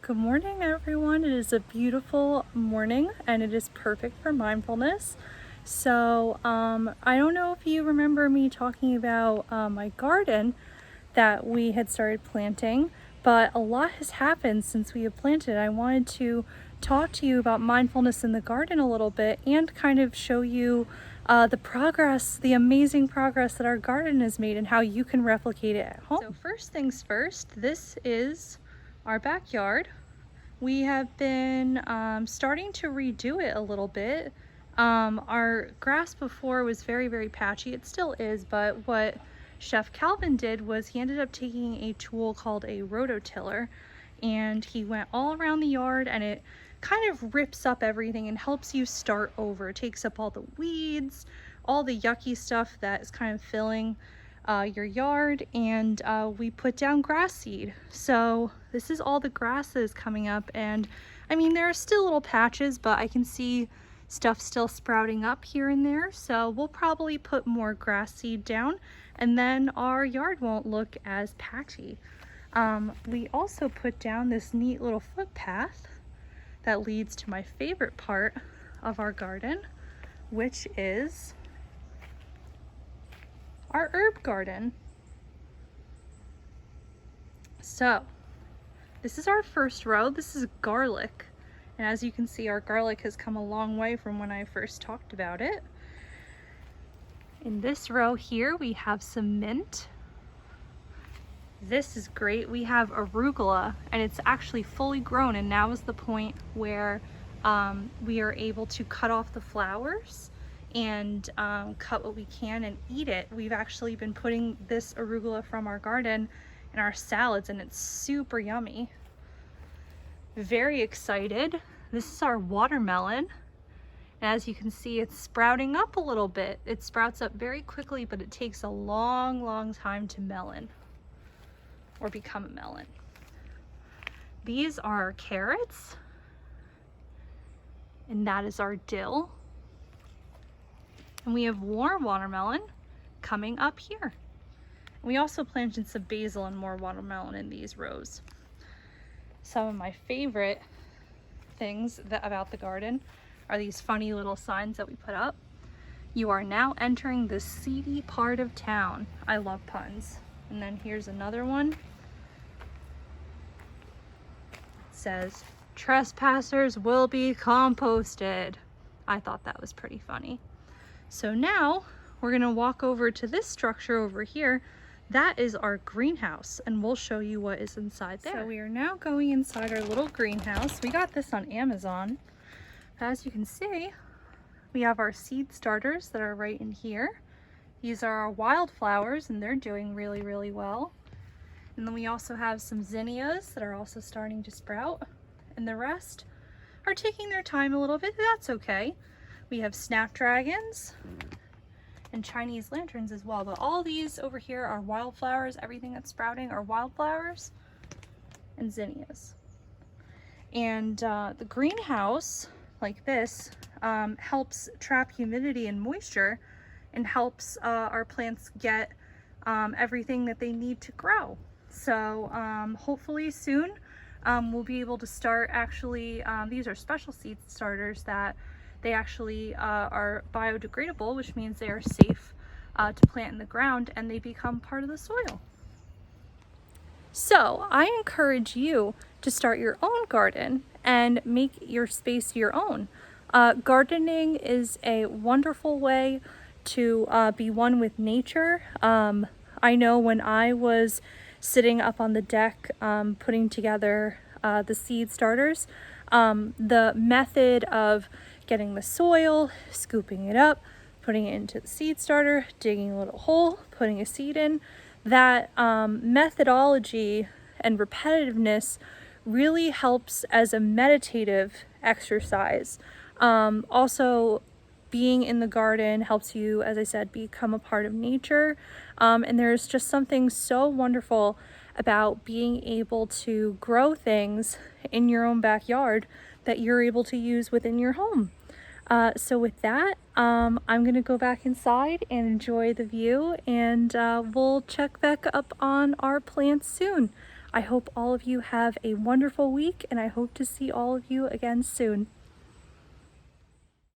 Good morning, everyone. It is a beautiful morning and it is perfect for mindfulness. So I don't know if you remember me talking about my garden that we had started planting, but a lot has happened since we have planted. I wanted to talk to you about mindfulness in the garden a little bit and kind of show you the progress, the amazing progress that our garden has made and how you can replicate it at home. So first things first, this is our backyard. We have been starting to redo it a little bit. Our grass before was very patchy. It still is, but what Chef Calvin did was he ended up taking a tool called a rototiller, and he went all around the yard, and it kind of rips up everything and helps you start over. It takes up all the weeds, all the yucky stuff that is kind of filling your yard, and we put down grass seed. So this is all the grasses coming up, and I mean there are still little patches, but I can see stuff still sprouting up here and there. So we'll probably put more grass seed down, and then our yard won't look as patchy. We also put down this neat little footpath that leads to my favorite part of our garden, which is our herb garden. So this is our first row. This is garlic, and as you can see, our garlic has come a long way from when I first talked about it. In this row here we have some mint. This is great. We have arugula, and it's actually fully grown, and now is the point where we are able to cut off the flowers and cut what we can and eat it. We've actually been putting this arugula from our garden in our salads, and it's super yummy. Very excited. This is our watermelon, and as you can see, it's sprouting up a little bit. It sprouts up very quickly, but it takes a long time to melon or become a melon. These are our carrots, and that is our dill. And we have more watermelon coming up here. We also planted some basil and more watermelon in these rows. Some of my favorite things about the garden are these funny little signs that we put up. You are now entering the seedy part of town. I love puns. And then here's another one. It says, trespassers will be composted. I thought that was pretty funny. So now we're gonna walk over to this structure over here. That is our greenhouse, and we'll show you what is inside there. So we are now going inside our little greenhouse. We got this on Amazon. As you can see, we have our seed starters that are right in here. These are our wildflowers, and they're doing really well. And then we also have some zinnias that are also starting to sprout, and the rest are taking their time a little bit. That's okay. We have snapdragons and Chinese lanterns as well, but all these over here are wildflowers. Everything that's sprouting are wildflowers and zinnias. And the greenhouse, like this, helps trap humidity and moisture and helps our plants get everything that they need to grow. So hopefully soon we'll be able to start actually, these are special seed starters that they actually are biodegradable, which means they are safe to plant in the ground, and they become part of the soil. So I encourage you to start your own garden and make your space your own. Gardening is a wonderful way to be one with nature. I know when I was sitting up on the deck putting together the seed starters, the method of getting the soil, scooping it up, putting it into the seed starter, digging a little hole, putting a seed in, that methodology and repetitiveness really helps as a meditative exercise. Also, being in the garden helps you, as I said, become a part of nature. And there's just something so wonderful about being able to grow things in your own backyard that you're able to use within your home. So with that, I'm gonna go back inside and enjoy the view, and we'll check back up on our plants soon. I hope all of you have a wonderful week, and I hope to see all of you again soon.